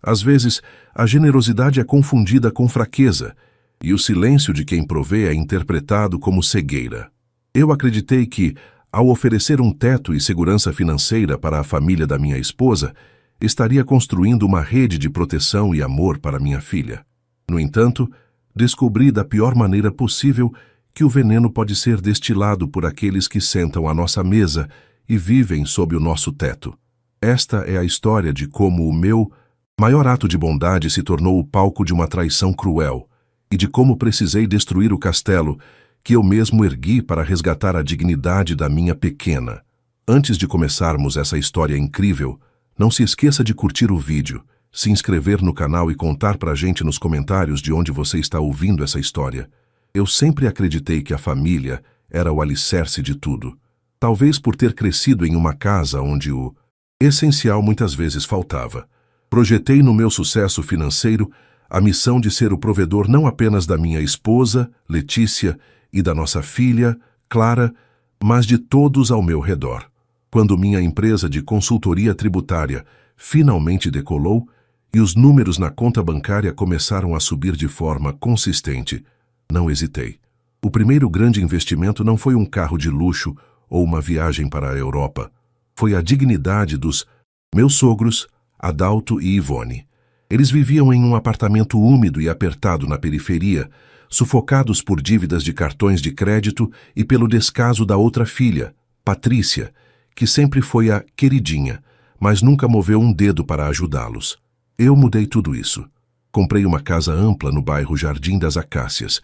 Às vezes, a generosidade é confundida com fraqueza, e o silêncio de quem provê é interpretado como cegueira. Eu acreditei que, ao oferecer um teto e segurança financeira para a família da minha esposa, estaria construindo uma rede de proteção e amor para minha filha. No entanto, descobri da pior maneira possível que o veneno pode ser destilado por aqueles que sentam à nossa mesa e vivem sob o nosso teto. Esta é a história de como o meu maior ato de bondade se tornou o palco de uma traição cruel, e de como precisei destruir o castelo que eu mesmo ergui para resgatar a dignidade da minha pequena. Antes de começarmos essa história incrível, não se esqueça de curtir o vídeo, se inscrever no canal e contar pra gente nos comentários de onde você está ouvindo essa história. Eu sempre acreditei que a família era o alicerce de tudo. Talvez por ter crescido em uma casa onde o essencial muitas vezes faltava. Projetei no meu sucesso financeiro a missão de ser o provedor não apenas da minha esposa, Letícia, e da nossa filha, Clara, mas de todos ao meu redor. Quando minha empresa de consultoria tributária finalmente decolou e os números na conta bancária começaram a subir de forma consistente, não hesitei. O primeiro grande investimento não foi um carro de luxo ou uma viagem para a Europa. Foi a dignidade dos meus sogros, Adalto e Ivone. Eles viviam em um apartamento úmido e apertado na periferia, sufocados por dívidas de cartões de crédito e pelo descaso da outra filha, Patrícia, que sempre foi a queridinha, mas nunca moveu um dedo para ajudá-los. Eu mudei tudo isso. Comprei uma casa ampla no bairro Jardim das Acácias,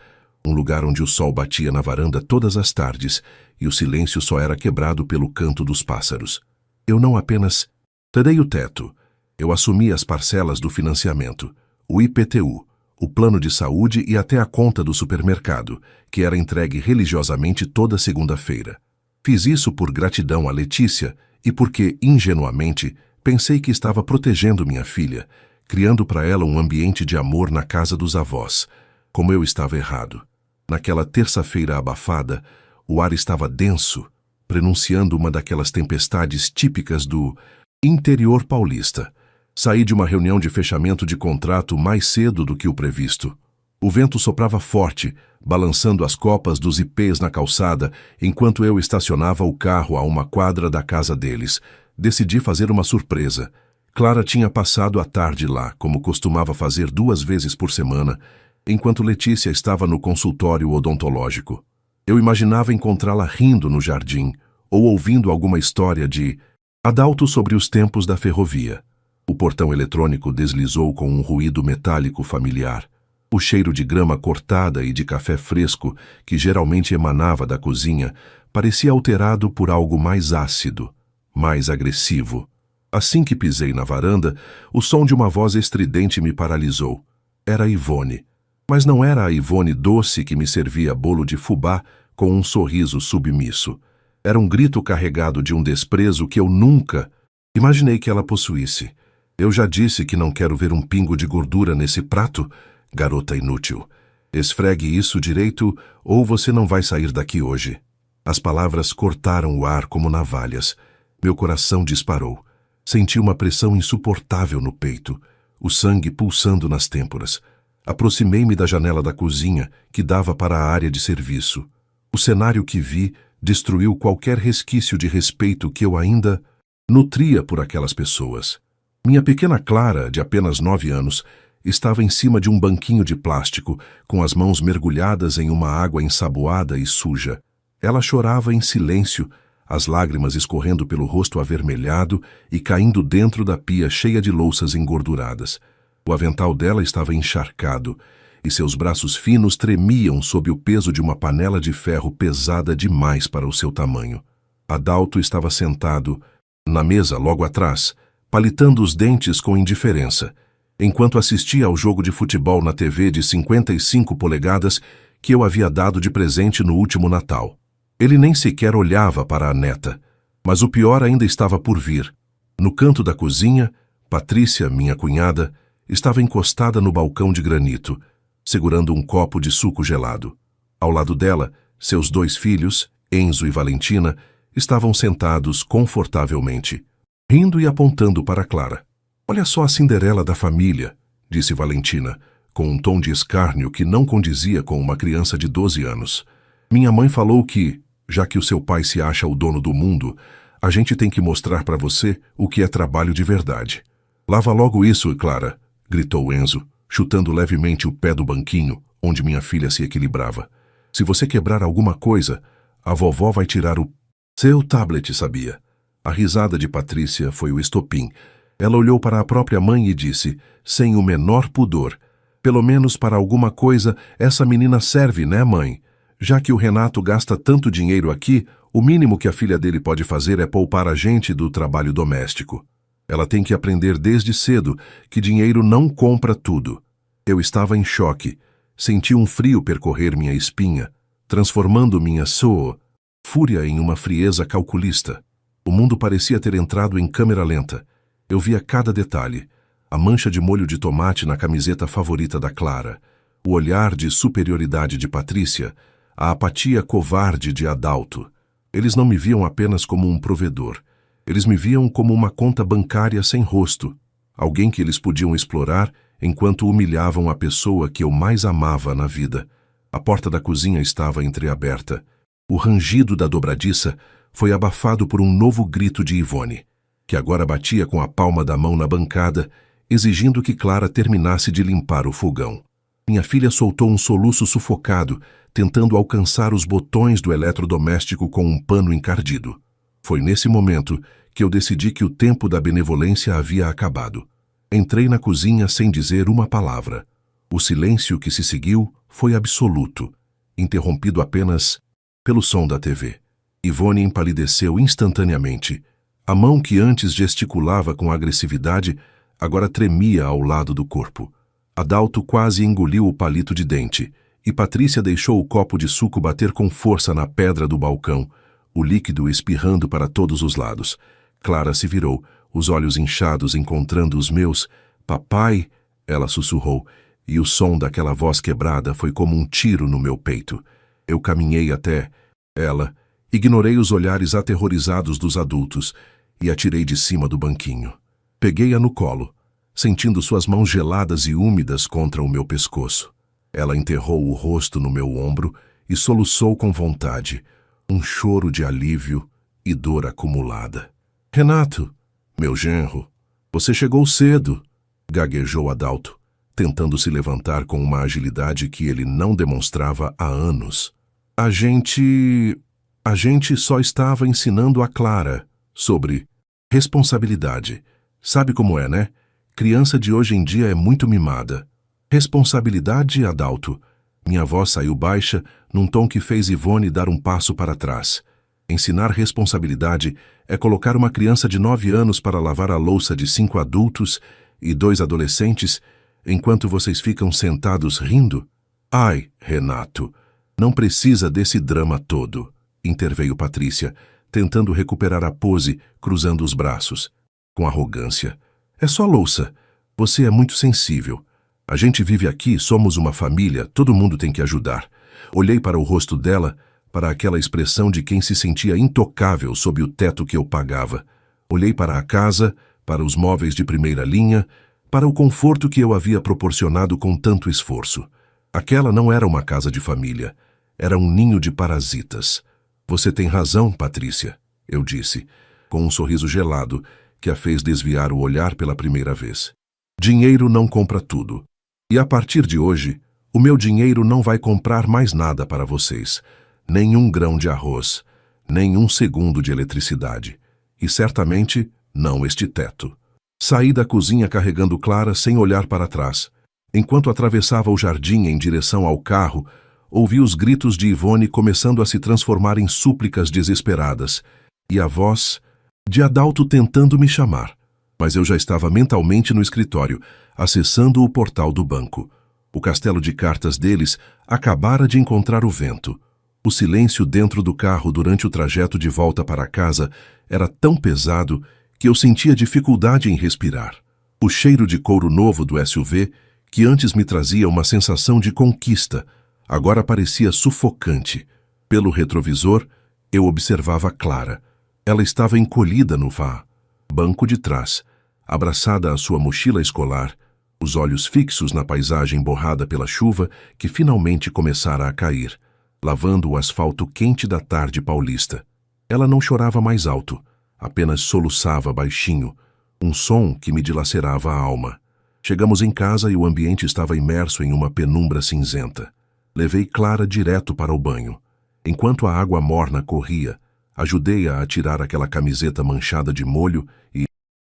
um lugar onde o sol batia na varanda todas as tardes e o silêncio só era quebrado pelo canto dos pássaros. Eu não apenas terei o teto, eu assumi as parcelas do financiamento, o IPTU, o plano de saúde e até a conta do supermercado, que era entregue religiosamente toda segunda-feira. Fiz isso por gratidão a Letícia e porque, ingenuamente, pensei que estava protegendo minha filha, criando para ela um ambiente de amor na casa dos avós. Como eu estava errado. Naquela terça-feira abafada, o ar estava denso, prenunciando uma daquelas tempestades típicas do interior paulista. Saí de uma reunião de fechamento de contrato mais cedo do que o previsto. O vento soprava forte, balançando as copas dos ipês na calçada, enquanto eu estacionava o carro a uma quadra da casa deles. Decidi fazer uma surpresa. Clara tinha passado a tarde lá, como costumava fazer 2 vezes por semana, enquanto Letícia estava no consultório odontológico. Eu imaginava encontrá-la rindo no jardim, ou ouvindo alguma história de Adalto sobre os tempos da ferrovia. O portão eletrônico deslizou com um ruído metálico familiar. O cheiro de grama cortada e de café fresco, que geralmente emanava da cozinha, parecia alterado por algo mais ácido, mais agressivo. Assim que pisei na varanda, o som de uma voz estridente me paralisou. Era Ivone. Mas não era a Ivone doce que me servia bolo de fubá com um sorriso submisso. Era um grito carregado de um desprezo que eu nunca imaginei que ela possuísse. Eu já disse que não quero ver um pingo de gordura nesse prato, garota inútil. Esfregue isso direito ou você não vai sair daqui hoje. As palavras cortaram o ar como navalhas. Meu coração disparou. Senti uma pressão insuportável no peito, o sangue pulsando nas têmporas. Aproximei-me da janela da cozinha, que dava para a área de serviço. O cenário que vi destruiu qualquer resquício de respeito que eu ainda nutria por aquelas pessoas. Minha pequena Clara, de apenas 9 anos, estava em cima de um banquinho de plástico, com as mãos mergulhadas em uma água ensaboada e suja. Ela chorava em silêncio, as lágrimas escorrendo pelo rosto avermelhado e caindo dentro da pia cheia de louças engorduradas. O avental dela estava encharcado, e seus braços finos tremiam sob o peso de uma panela de ferro pesada demais para o seu tamanho. Adalto estava sentado na mesa logo atrás, palitando os dentes com indiferença, enquanto assistia ao jogo de futebol na TV de 55 polegadas que eu havia dado de presente no último Natal. Ele nem sequer olhava para a neta, mas o pior ainda estava por vir. No canto da cozinha, Patrícia, minha cunhada, estava encostada no balcão de granito, segurando um copo de suco gelado. Ao lado dela, seus 2 filhos, Enzo e Valentina, estavam sentados confortavelmente, rindo e apontando para Clara. Olha só a Cinderela da família, disse Valentina, com um tom de escárnio que não condizia com uma criança de 12 anos. Minha mãe falou que, já que o seu pai se acha o dono do mundo, a gente tem que mostrar para você o que é trabalho de verdade. Lava logo isso, Clara, gritou Enzo, chutando levemente o pé do banquinho onde minha filha se equilibrava. Se você quebrar alguma coisa, a vovó vai tirar o seu tablet, sabia? A risada de Patrícia foi o estopim. Ela olhou para a própria mãe e disse, sem o menor pudor, pelo menos para alguma coisa essa menina serve, né, mãe? Já que o Renato gasta tanto dinheiro aqui, o mínimo que a filha dele pode fazer é poupar a gente do trabalho doméstico. Ela tem que aprender desde cedo que dinheiro não compra tudo. Eu estava em choque. Senti um frio percorrer minha espinha, transformando minha fúria em uma frieza calculista. O mundo parecia ter entrado em câmera lenta. Eu via cada detalhe. A mancha de molho de tomate na camiseta favorita da Clara, o olhar de superioridade de Patrícia, a apatia covarde de Adalto. Eles não me viam apenas como um provedor. Eles me viam como uma conta bancária sem rosto, alguém que eles podiam explorar enquanto humilhavam a pessoa que eu mais amava na vida. A porta da cozinha estava entreaberta. O rangido da dobradiça foi abafado por um novo grito de Ivone, que agora batia com a palma da mão na bancada, exigindo que Clara terminasse de limpar o fogão. Minha filha soltou um soluço sufocado, tentando alcançar os botões do eletrodoméstico com um pano encardido. Foi nesse momento que eu decidi que o tempo da benevolência havia acabado. Entrei na cozinha sem dizer uma palavra. O silêncio que se seguiu foi absoluto, interrompido apenas pelo som da TV. Ivone empalideceu instantaneamente. A mão que antes gesticulava com agressividade agora tremia ao lado do corpo. Adalto quase engoliu o palito de dente, e Patrícia deixou o copo de suco bater com força na pedra do balcão, o líquido espirrando para todos os lados. Clara se virou, os olhos inchados encontrando os meus. Papai, ela sussurrou, e o som daquela voz quebrada foi como um tiro no meu peito. Eu caminhei até ela, ignorei os olhares aterrorizados dos adultos e atirei de cima do banquinho. Peguei-a no colo, sentindo suas mãos geladas e úmidas contra o meu pescoço. Ela enterrou o rosto no meu ombro e soluçou com vontade, um choro de alívio e dor acumulada. Renato, meu genro, você chegou cedo, gaguejou Adalto, tentando se levantar com uma agilidade que ele não demonstrava há anos. A gente só estava ensinando a Clara sobre responsabilidade. Sabe como é, né? Criança de hoje em dia é muito mimada. Responsabilidade, Adalto. Minha voz saiu baixa, num tom que fez Ivone dar um passo para trás. Ensinar responsabilidade é colocar uma criança de 9 anos para lavar a louça de 5 adultos e 2 adolescentes, enquanto vocês ficam sentados rindo? Ai, Renato, não precisa desse drama todo, interveio Patrícia, tentando recuperar a pose, cruzando os braços. Com arrogância. É só louça. Você é muito sensível. A gente vive aqui, somos uma família, todo mundo tem que ajudar. Olhei para o rosto dela, para aquela expressão de quem se sentia intocável sob o teto que eu pagava. Olhei para a casa, para os móveis de primeira linha, para o conforto que eu havia proporcionado com tanto esforço. Aquela não era uma casa de família, era um ninho de parasitas. Você tem razão, Patrícia, eu disse, com um sorriso gelado, que a fez desviar o olhar pela primeira vez. Dinheiro não compra tudo. E a partir de hoje, o meu dinheiro não vai comprar mais nada para vocês. Nem um grão de arroz, nem um segundo de eletricidade. E certamente não este teto. Saí da cozinha carregando Clara sem olhar para trás. Enquanto atravessava o jardim em direção ao carro, ouvi os gritos de Ivone começando a se transformar em súplicas desesperadas. E a voz de Adalto tentando me chamar, mas eu já estava mentalmente no escritório, acessando o portal do banco. O castelo de cartas deles acabara de encontrar o vento. O silêncio dentro do carro durante o trajeto de volta para casa era tão pesado que eu sentia dificuldade em respirar. O cheiro de couro novo do SUV, que antes me trazia uma sensação de conquista, agora parecia sufocante. Pelo retrovisor, eu observava Clara. Ela estava encolhida no banco de trás, abraçada à sua mochila escolar, os olhos fixos na paisagem borrada pela chuva que finalmente começara a cair, lavando o asfalto quente da tarde paulista. Ela não chorava mais alto, apenas soluçava baixinho, um som que me dilacerava a alma. Chegamos em casa e o ambiente estava imerso em uma penumbra cinzenta. Levei Clara direto para o banho. Enquanto a água morna corria, ajudei-a a tirar aquela camiseta manchada de molho e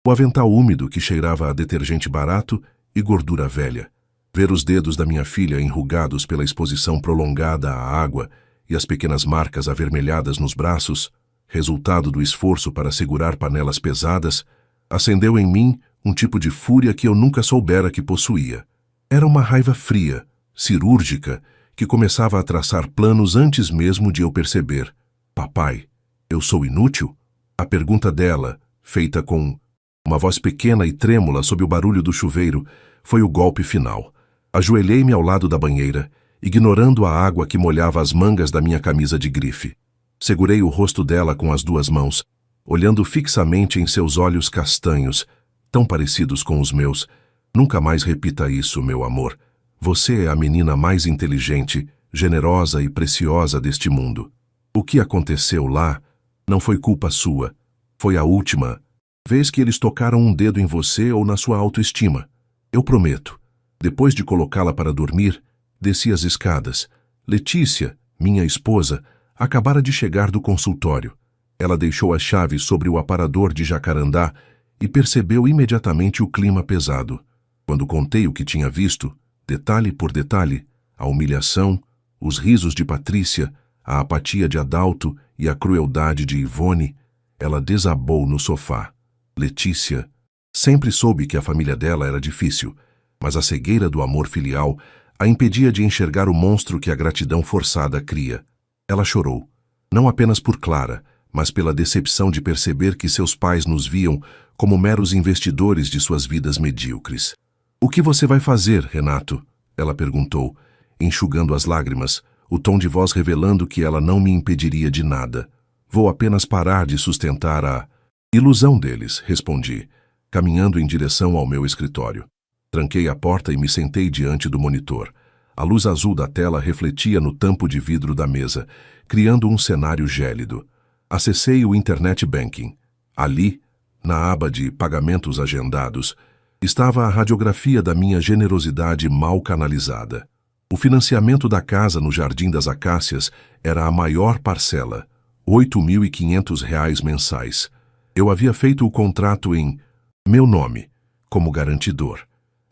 o avental úmido que cheirava a detergente barato e gordura velha. Ver os dedos da minha filha enrugados pela exposição prolongada à água e as pequenas marcas avermelhadas nos braços, resultado do esforço para segurar panelas pesadas, acendeu em mim um tipo de fúria que eu nunca soubera que possuía. Era uma raiva fria, cirúrgica, que começava a traçar planos antes mesmo de eu perceber. Papai, eu sou inútil? A pergunta dela, feita com uma voz pequena e trêmula sob o barulho do chuveiro, foi o golpe final. Ajoelhei-me ao lado da banheira, ignorando a água que molhava as mangas da minha camisa de grife. Segurei o rosto dela com as duas mãos, olhando fixamente em seus olhos castanhos, tão parecidos com os meus. Nunca mais repita isso, meu amor. Você é a menina mais inteligente, generosa e preciosa deste mundo. O que aconteceu lá não foi culpa sua. Foi a última vez que eles tocaram um dedo em você ou na sua autoestima. Eu prometo. Depois de colocá-la para dormir, desci as escadas. Letícia, minha esposa, acabara de chegar do consultório. Ela deixou a chave sobre o aparador de jacarandá e percebeu imediatamente o clima pesado. Quando contei o que tinha visto, detalhe por detalhe, a humilhação, os risos de Patrícia, a apatia de Adalto e a crueldade de Ivone, ela desabou no sofá. Letícia sempre soube que a família dela era difícil, mas a cegueira do amor filial a impedia de enxergar o monstro que a gratidão forçada cria. Ela chorou, não apenas por Clara, mas pela decepção de perceber que seus pais nos viam como meros investidores de suas vidas medíocres. "O que você vai fazer, Renato?" ela perguntou, enxugando as lágrimas, o tom de voz revelando que ela não me impediria de nada. "Vou apenas parar de sustentar a ilusão deles", respondi, caminhando em direção ao meu escritório. Tranquei a porta e me sentei diante do monitor. A luz azul da tela refletia no tampo de vidro da mesa, criando um cenário gélido. Acessei o Internet Banking. Ali, na aba de pagamentos agendados, estava a radiografia da minha generosidade mal canalizada. O financiamento da casa no Jardim das Acácias era a maior parcela, R$ 8.500 mensais. Eu havia feito o contrato em meu nome, como garantidor,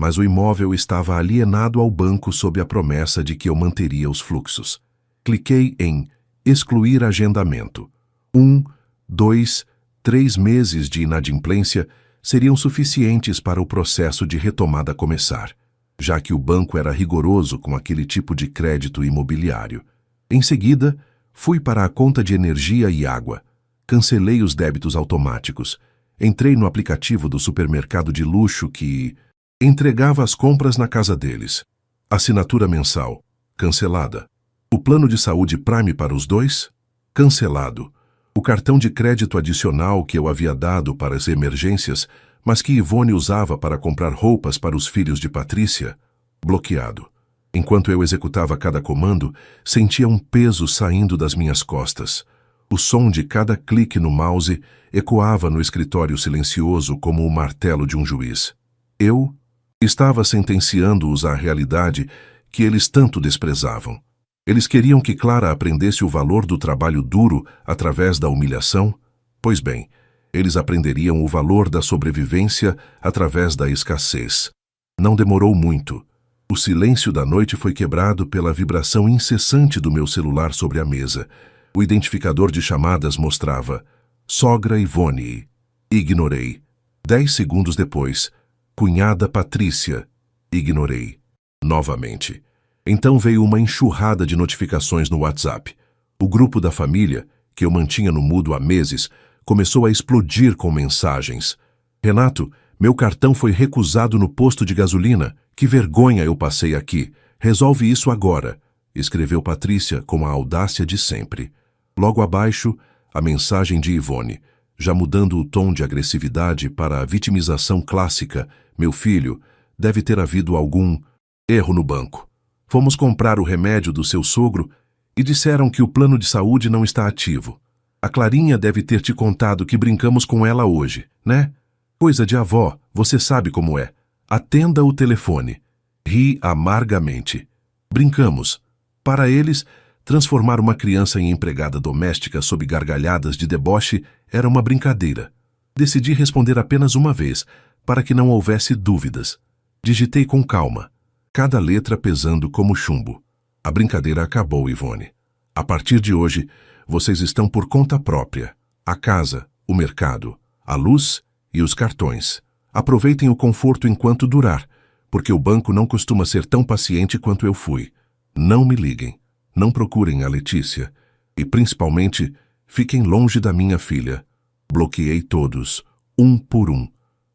mas o imóvel estava alienado ao banco sob a promessa de que eu manteria os fluxos. Cliquei em excluir agendamento. 1, 2, 3 meses de inadimplência seriam suficientes para o processo de retomada começar, já que o banco era rigoroso com aquele tipo de crédito imobiliário. Em seguida, fui para a conta de energia e água. Cancelei os débitos automáticos. Entrei no aplicativo do supermercado de luxo que entregava as compras na casa deles. Assinatura mensal. Cancelada. O plano de saúde Prime para os dois? Cancelado. O cartão de crédito adicional que eu havia dado para as emergências, mas que Ivone usava para comprar roupas para os filhos de Patrícia? Bloqueado. Enquanto eu executava cada comando, sentia um peso saindo das minhas costas. O som de cada clique no mouse ecoava no escritório silencioso como o martelo de um juiz. Eu estava sentenciando-os à realidade que eles tanto desprezavam. Eles queriam que Clara aprendesse o valor do trabalho duro através da humilhação? Pois bem, eles aprenderiam o valor da sobrevivência através da escassez. Não demorou muito. O silêncio da noite foi quebrado pela vibração incessante do meu celular sobre a mesa. O identificador de chamadas mostrava sogra Ivone. Ignorei. 10 segundos depois, cunhada Patrícia. Ignorei. Novamente. Então veio uma enxurrada de notificações no WhatsApp. O grupo da família, que eu mantinha no mudo há meses, começou a explodir com mensagens. "Renato, meu cartão foi recusado no posto de gasolina. Que vergonha eu passei aqui. Resolve isso agora", escreveu Patrícia com a audácia de sempre. Logo abaixo, a mensagem de Ivone. já mudando o tom de agressividade para a vitimização clássica. Meu filho, deve ter havido algum erro no banco. Fomos comprar o remédio do seu sogro e disseram que o plano de saúde não está ativo. A Clarinha deve ter te contado que brincamos com ela hoje, né? Coisa de avó, você sabe como é. Atenda o telefone. Ri amargamente. Brincamos. Para eles, transformar uma criança em empregada doméstica sob gargalhadas de deboche era uma brincadeira. Decidi responder apenas uma vez, para que não houvesse dúvidas. Digitei com calma, cada letra pesando como chumbo. A brincadeira acabou, Ivone. A partir de hoje, vocês estão por conta própria. A casa, o mercado, a luz e os cartões. Aproveitem o conforto enquanto durar, porque o banco não costuma ser tão paciente quanto eu fui. Não me liguem, não procurem a Letícia e, principalmente, fiquem longe da minha filha. Bloqueei todos, um por um.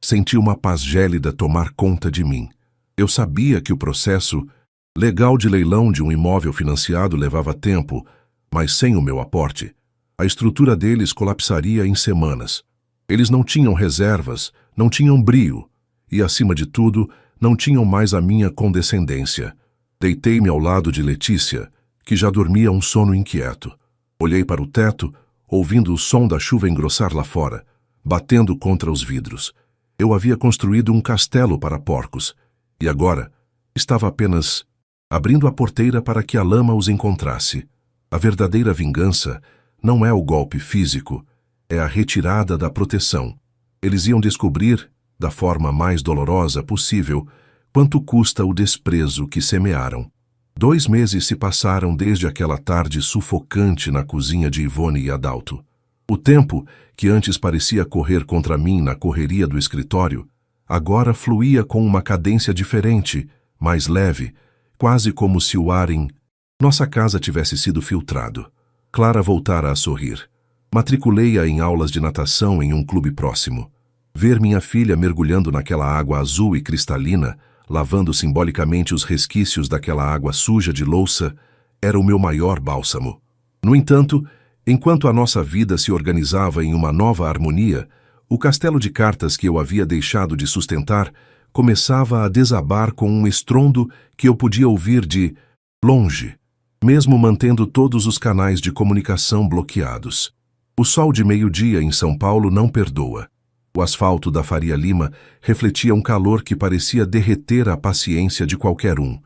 Senti uma paz gélida tomar conta de mim. Eu sabia que o processo legal de leilão de um imóvel financiado levava tempo, mas sem o meu aporte, a estrutura deles colapsaria em semanas. Eles não tinham reservas, não tinham brio e, acima de tudo, não tinham mais a minha condescendência. Deitei-me ao lado de Letícia, que já dormia um sono inquieto. Olhei para o teto, ouvindo o som da chuva engrossar lá fora, batendo contra os vidros. Eu havia construído um castelo para porcos, e agora estava apenas abrindo a porteira para que a lama os encontrasse. A verdadeira vingança não é o golpe físico, é a retirada da proteção. Eles iam descobrir, da forma mais dolorosa possível, quanto custa o desprezo que semearam. 2 meses se passaram desde aquela tarde sufocante na cozinha de Ivone e Adalto. O tempo, que antes parecia correr contra mim na correria do escritório, agora fluía com uma cadência diferente, mais leve, quase como se o ar em nossa casa tivesse sido filtrado. Clara voltara a sorrir. Matriculei-a em aulas de natação em um clube próximo. Ver minha filha mergulhando naquela água azul e cristalina, lavando simbolicamente os resquícios daquela água suja de louça, era o meu maior bálsamo. No entanto, enquanto a nossa vida se organizava em uma nova harmonia, o castelo de cartas que eu havia deixado de sustentar começava a desabar com um estrondo que eu podia ouvir de longe, mesmo mantendo todos os canais de comunicação bloqueados. O sol de meio-dia em São Paulo não perdoa. O asfalto da Faria Lima refletia um calor que parecia derreter a paciência de qualquer um.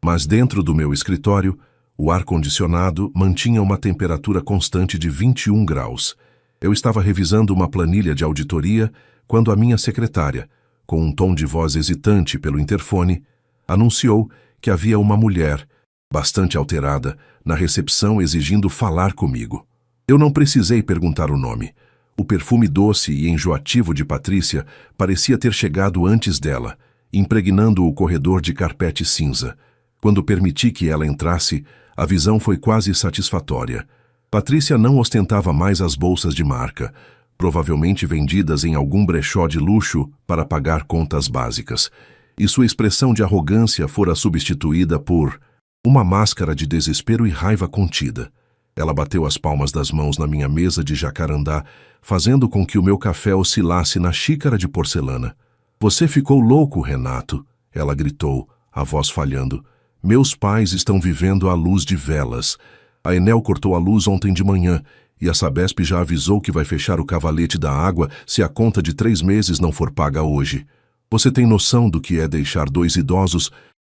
Mas dentro do meu escritório, o ar-condicionado mantinha uma temperatura constante de 21 graus. Eu estava revisando uma planilha de auditoria quando a minha secretária, com um tom de voz hesitante pelo interfone, anunciou que havia uma mulher, bastante alterada, na recepção exigindo falar comigo. Eu não precisei perguntar o nome. O perfume doce e enjoativo de Patrícia parecia ter chegado antes dela, impregnando o corredor de carpete cinza. Quando permiti que ela entrasse, a visão foi quase satisfatória. Patrícia não ostentava mais as bolsas de marca, provavelmente vendidas em algum brechó de luxo para pagar contas básicas, e sua expressão de arrogância fora substituída por uma máscara de desespero e raiva contida. Ela bateu as palmas das mãos na minha mesa de jacarandá, fazendo com que o meu café oscilasse na xícara de porcelana. "Você ficou louco, Renato", ela gritou, a voz falhando. "Meus pais estão vivendo à luz de velas. A Enel cortou a luz ontem de manhã e a Sabesp já avisou que vai fechar o cavalete da água se a conta de 3 meses não for paga hoje. Você tem noção do que é deixar 2 idosos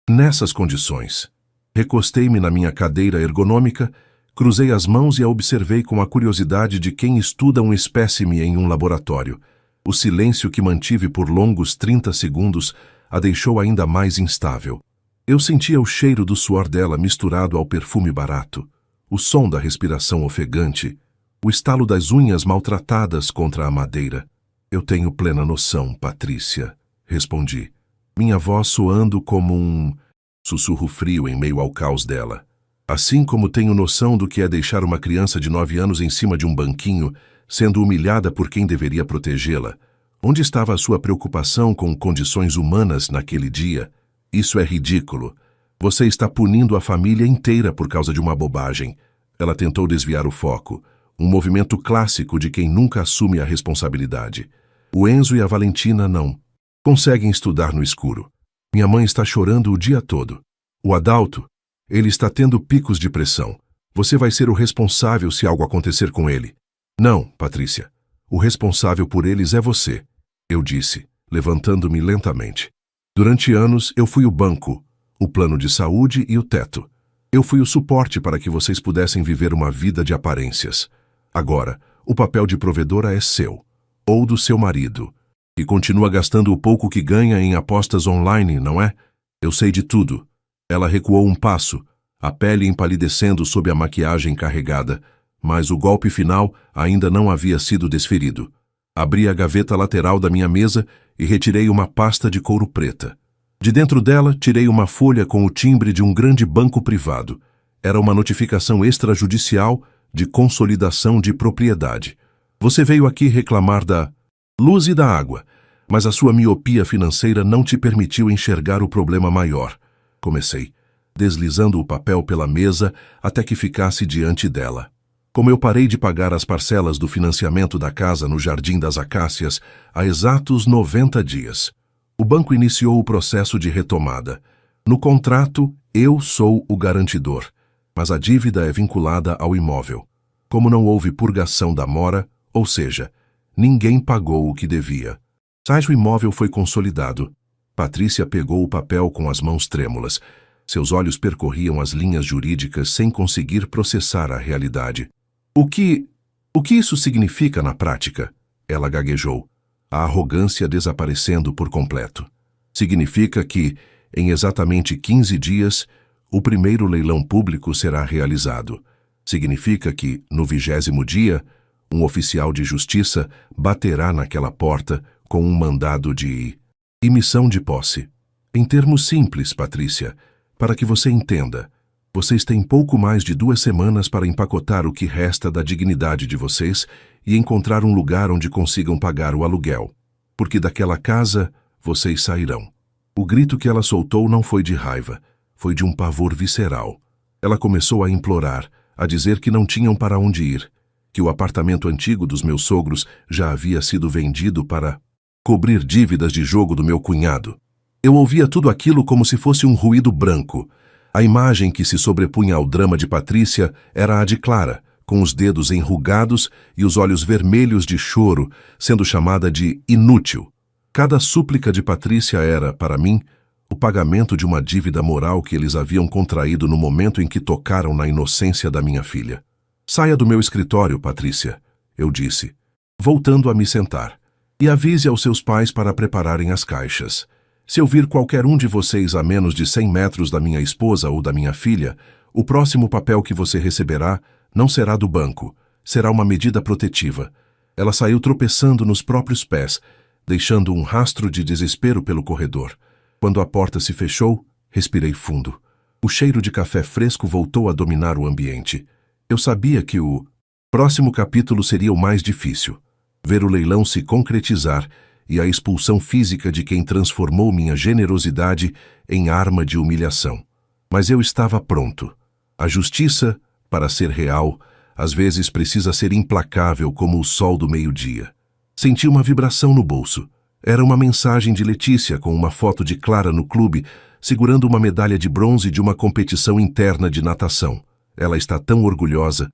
nessas condições?" Recostei-me na minha cadeira ergonômica, cruzei as mãos e a observei com a curiosidade de quem estuda um espécime em um laboratório. O silêncio que mantive por longos 30 segundos a deixou ainda mais instável. Eu sentia o cheiro do suor dela misturado ao perfume barato, o som da respiração ofegante, o estalo das unhas maltratadas contra a madeira. "Eu tenho plena noção, Patrícia", respondi, minha voz soando como um sussurro frio em meio ao caos dela. "Assim como tenho noção do que é deixar uma criança de 9 anos em cima de um banquinho, sendo humilhada por quem deveria protegê-la. Onde estava a sua preocupação com condições humanas naquele dia? Isso é ridículo. Você está punindo a família inteira por causa de uma bobagem." Ela tentou desviar o foco. Um movimento clássico de quem nunca assume a responsabilidade. O Enzo e a Valentina não conseguem estudar no escuro. Minha mãe está chorando o dia todo. O Adalto, ele está tendo picos de pressão. Você vai ser o responsável se algo acontecer com ele. Não, Patrícia. O responsável por eles é você, eu disse, levantando-me lentamente. Durante anos, eu fui o banco, o plano de saúde e o teto. Eu fui o suporte para que vocês pudessem viver uma vida de aparências. Agora, o papel de provedora é seu, ou do seu marido, e continua gastando o pouco que ganha em apostas online, não é? Eu sei de tudo. Ela recuou um passo, a pele empalidecendo sob a maquiagem carregada, mas o golpe final ainda não havia sido desferido. Abri a gaveta lateral da minha mesa e retirei uma pasta de couro preta. De dentro dela, tirei uma folha com o timbre de um grande banco privado. Era uma notificação extrajudicial de consolidação de propriedade. Você veio aqui reclamar da luz e da água, mas a sua miopia financeira não te permitiu enxergar o problema maior. Comecei, deslizando o papel pela mesa até que ficasse diante dela. Como eu parei de pagar as parcelas do financiamento da casa no Jardim das Acácias há exatos 90 dias. O banco iniciou o processo de retomada. No contrato, eu sou o garantidor, mas a dívida é vinculada ao imóvel. Como não houve purgação da mora, ou seja, ninguém pagou o que devia. Mas o imóvel foi consolidado. Patrícia pegou o papel com as mãos trêmulas. Seus olhos percorriam as linhas jurídicas sem conseguir processar a realidade. O que isso significa na prática? Ela gaguejou, a arrogância desaparecendo por completo. Significa que, em exatamente 15 dias, o primeiro leilão público será realizado. Significa que, no 20º dia, um oficial de justiça baterá naquela porta com um mandado de emissão de posse. Em termos simples, Patrícia, para que você entenda, vocês têm pouco mais de 2 semanas para empacotar o que resta da dignidade de vocês e encontrar um lugar onde consigam pagar o aluguel. Porque daquela casa, vocês sairão. O grito que ela soltou não foi de raiva, foi de um pavor visceral. Ela começou a implorar, a dizer que não tinham para onde ir, que o apartamento antigo dos meus sogros já havia sido vendido para cobrir dívidas de jogo do meu cunhado. Eu ouvia tudo aquilo como se fosse um ruído branco. A imagem que se sobrepunha ao drama de Patrícia era a de Clara, com os dedos enrugados e os olhos vermelhos de choro, sendo chamada de inútil. Cada súplica de Patrícia era, para mim, o pagamento de uma dívida moral que eles haviam contraído no momento em que tocaram na inocência da minha filha. Saia do meu escritório, Patrícia, eu disse, voltando a me sentar, e avise aos seus pais para prepararem as caixas. Se eu vir qualquer um de vocês a menos de 100 metros da minha esposa ou da minha filha, o próximo papel que você receberá não será do banco, será uma medida protetiva. Ela saiu tropeçando nos próprios pés, deixando um rastro de desespero pelo corredor. Quando a porta se fechou, respirei fundo. O cheiro de café fresco voltou a dominar o ambiente. Eu sabia que o próximo capítulo seria o mais difícil. Ver o leilão se concretizar e a expulsão física de quem transformou minha generosidade em arma de humilhação. Mas eu estava pronto. A justiça, para ser real, às vezes precisa ser implacável como o sol do meio-dia. Senti uma vibração no bolso. Era uma mensagem de Letícia com uma foto de Clara no clube, segurando uma medalha de bronze de uma competição interna de natação. Ela está tão orgulhosa.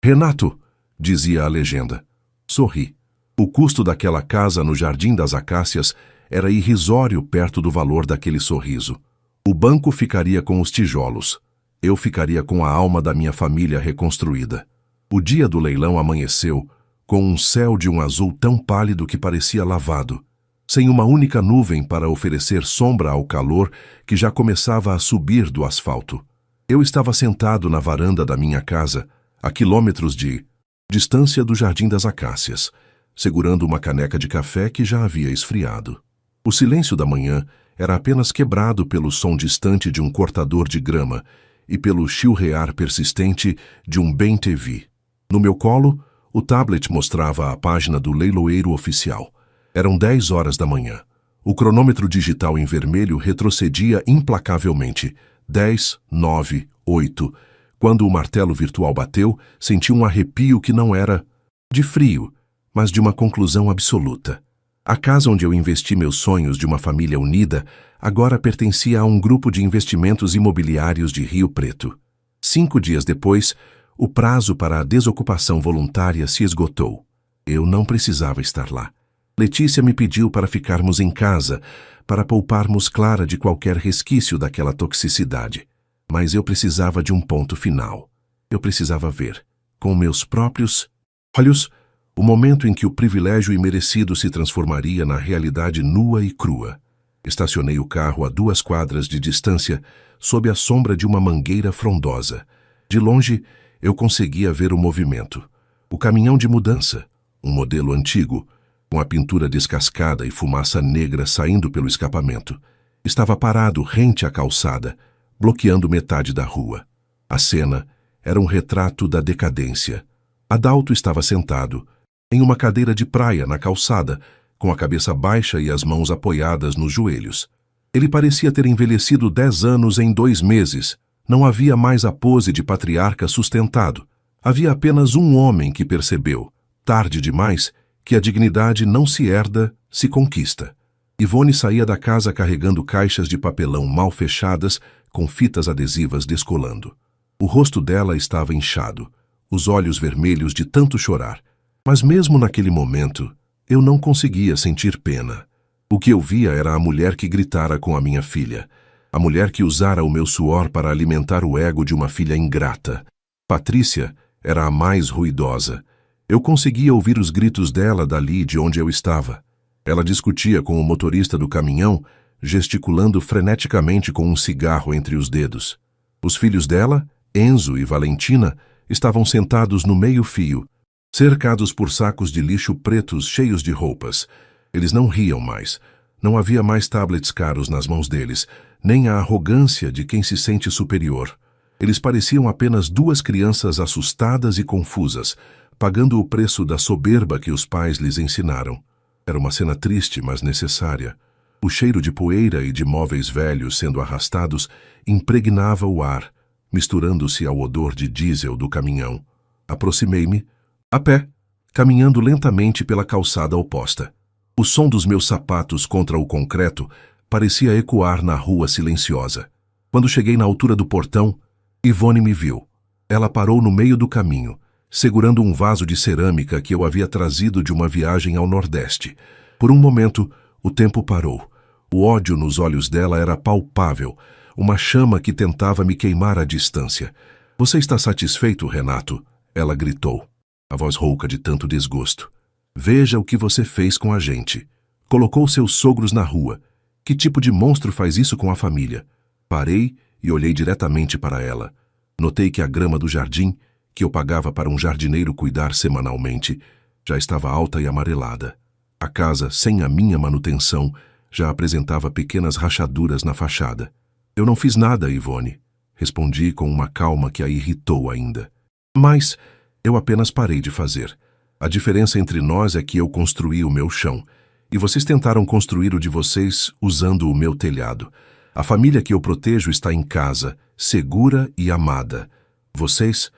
Renato, dizia a legenda. Sorri. O custo daquela casa no Jardim das Acácias era irrisório perto do valor daquele sorriso. O banco ficaria com os tijolos. Eu ficaria com a alma da minha família reconstruída. O dia do leilão amanheceu, com um céu de um azul tão pálido que parecia lavado, sem uma única nuvem para oferecer sombra ao calor que já começava a subir do asfalto. Eu estava sentado na varanda da minha casa, a quilômetros de distância do Jardim das Acácias, segurando uma caneca de café que já havia esfriado. O silêncio da manhã era apenas quebrado pelo som distante de um cortador de grama e pelo chilrear persistente de um Bem TV. No meu colo, o tablet mostrava a página do leiloeiro oficial. Eram 10 horas da manhã. O cronômetro digital em vermelho retrocedia implacavelmente. 10, 9, 8, Quando o martelo virtual bateu, senti um arrepio que não era de frio, mas de uma conclusão absoluta. A casa onde eu investi meus sonhos de uma família unida agora pertencia a um grupo de investimentos imobiliários de Rio Preto. 5 dias depois, o prazo para a desocupação voluntária se esgotou. Eu não precisava estar lá. Letícia me pediu para ficarmos em casa, para pouparmos Clara de qualquer resquício daquela toxicidade. Mas eu precisava de um ponto final. Eu precisava ver, com meus próprios olhos, o momento em que o privilégio imerecido se transformaria na realidade nua e crua. Estacionei o carro a 2 quadras de distância, sob a sombra de uma mangueira frondosa. De longe, eu conseguia ver o movimento. O caminhão de mudança, um modelo antigo, com a pintura descascada e fumaça negra saindo pelo escapamento, estava parado rente à calçada, bloqueando metade da rua. A cena era um retrato da decadência. Adalto estava sentado em uma cadeira de praia na calçada, com a cabeça baixa e as mãos apoiadas nos joelhos. Ele parecia ter envelhecido 10 anos em 2 meses. Não havia mais a pose de patriarca sustentado. Havia apenas um homem que percebeu, tarde demais, que a dignidade não se herda, se conquista. Ivone saía da casa carregando caixas de papelão mal fechadas, com fitas adesivas descolando. O rosto dela estava inchado, os olhos vermelhos de tanto chorar. Mas mesmo naquele momento, eu não conseguia sentir pena. O que eu via era a mulher que gritara com a minha filha, a mulher que usara o meu suor para alimentar o ego de uma filha ingrata. Patrícia era a mais ruidosa. Eu conseguia ouvir os gritos dela dali de onde eu estava. Ela discutia com o motorista do caminhão, gesticulando freneticamente com um cigarro entre os dedos. Os filhos dela, Enzo e Valentina, estavam sentados no meio-fio, cercados por sacos de lixo pretos cheios de roupas. Eles não riam mais. Não havia mais tablets caros nas mãos deles, nem a arrogância de quem se sente superior. Eles pareciam apenas 2 crianças assustadas e confusas, pagando o preço da soberba que os pais lhes ensinaram. Era uma cena triste, mas necessária. O cheiro de poeira e de móveis velhos sendo arrastados impregnava o ar, misturando-se ao odor de diesel do caminhão. Aproximei-me, a pé, caminhando lentamente pela calçada oposta. O som dos meus sapatos contra o concreto parecia ecoar na rua silenciosa. Quando cheguei na altura do portão, Ivone me viu. Ela parou no meio do caminho, segurando um vaso de cerâmica que eu havia trazido de uma viagem ao Nordeste. Por um momento, o tempo parou. O ódio nos olhos dela era palpável, uma chama que tentava me queimar à distância. "Você está satisfeito, Renato?" Ela gritou, a voz rouca de tanto desgosto. "Veja o que você fez com a gente. Colocou seus sogros na rua. Que tipo de monstro faz isso com a família?" Parei e olhei diretamente para ela. Notei que a grama do jardim, que eu pagava para um jardineiro cuidar semanalmente, já estava alta e amarelada. A casa, sem a minha manutenção, já apresentava pequenas rachaduras na fachada. "Eu não fiz nada, Ivone", respondi com uma calma que a irritou ainda. "Mas eu apenas parei de fazer. A diferença entre nós é que eu construí o meu chão, e vocês tentaram construir o de vocês usando o meu telhado. A família que eu protejo está em casa, segura e amada. Vocês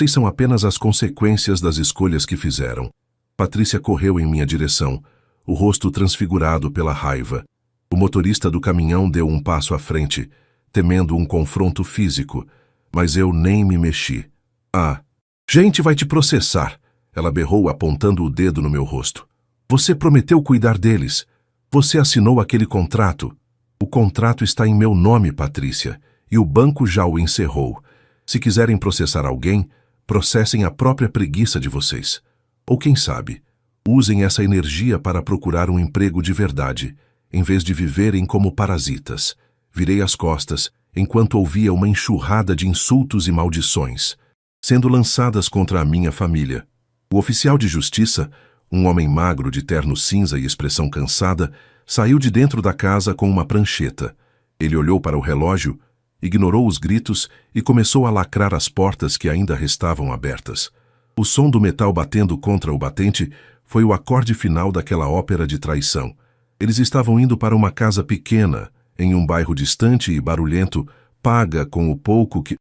são apenas as consequências das escolhas que fizeram." Patrícia correu em minha direção, o rosto transfigurado pela raiva. O motorista do caminhão deu um passo à frente, temendo um confronto físico, mas eu nem me mexi. "Ah, gente vai te processar", ela berrou apontando o dedo no meu rosto. "Você prometeu cuidar deles. Você assinou aquele contrato." "O contrato está em meu nome, Patrícia, e o banco já o encerrou. Se quiserem processar alguém, processem a própria preguiça de vocês. Ou quem sabe, usem essa energia para procurar um emprego de verdade, em vez de viverem como parasitas." Virei as costas, enquanto ouvia uma enxurrada de insultos e maldições, sendo lançadas contra a minha família. O oficial de justiça, um homem magro de terno cinza e expressão cansada, saiu de dentro da casa com uma prancheta. Ele olhou para o relógio, ignorou os gritos e começou a lacrar as portas que ainda restavam abertas. O som do metal batendo contra o batente foi o acorde final daquela ópera de traição. Eles estavam indo para uma casa pequena, em um bairro distante e barulhento, paga com o pouco que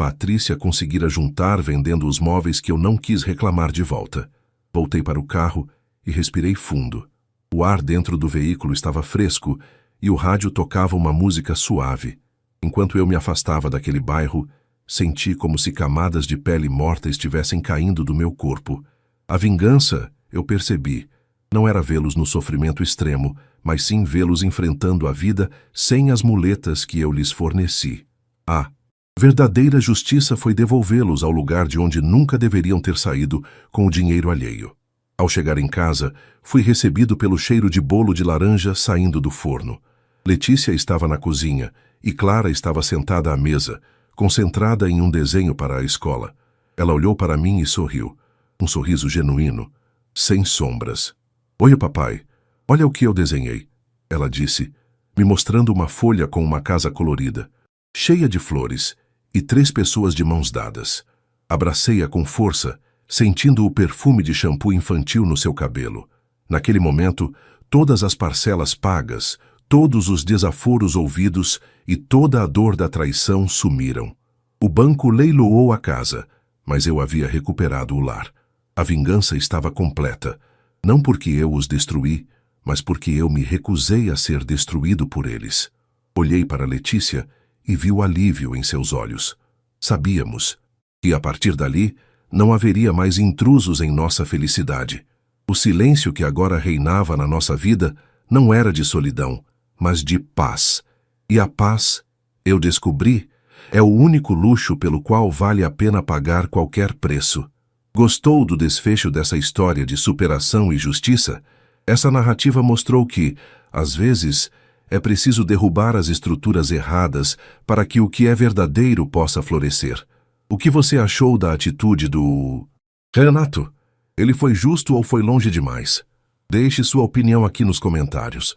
Patrícia conseguira juntar vendendo os móveis que eu não quis reclamar de volta. Voltei para o carro e respirei fundo. O ar dentro do veículo estava fresco e o rádio tocava uma música suave. Enquanto eu me afastava daquele bairro, senti como se camadas de pele morta estivessem caindo do meu corpo. A vingança, eu percebi, não era vê-los no sofrimento extremo, mas sim vê-los enfrentando a vida sem as muletas que eu lhes forneci. A verdadeira justiça foi devolvê-los ao lugar de onde nunca deveriam ter saído, com o dinheiro alheio. Ao chegar em casa, fui recebido pelo cheiro de bolo de laranja saindo do forno. Letícia estava na cozinha e Clara estava sentada à mesa, concentrada em um desenho para a escola. Ela olhou para mim e sorriu. Um sorriso genuíno, sem sombras. "Oi, papai. Olha o que eu desenhei", ela disse, me mostrando uma folha com uma casa colorida, cheia de flores, e 3 pessoas de mãos dadas. Abracei-a com força, sentindo o perfume de shampoo infantil no seu cabelo. Naquele momento, todas as parcelas pagas, todos os desaforos ouvidos e toda a dor da traição sumiram. O banco leiloou a casa, mas eu havia recuperado o lar. A vingança estava completa, não porque eu os destruí, mas porque eu me recusei a ser destruído por eles. Olhei para Letícia e vi o alívio em seus olhos. Sabíamos que, a partir dali, não haveria mais intrusos em nossa felicidade. O silêncio que agora reinava na nossa vida não era de solidão, mas de paz. E a paz, eu descobri, é o único luxo pelo qual vale a pena pagar qualquer preço. Gostou do desfecho dessa história de superação e justiça? Essa narrativa mostrou que, às vezes, é preciso derrubar as estruturas erradas para que o que é verdadeiro possa florescer. O que você achou da atitude do Renato? Ele foi justo ou foi longe demais? Deixe sua opinião aqui nos comentários.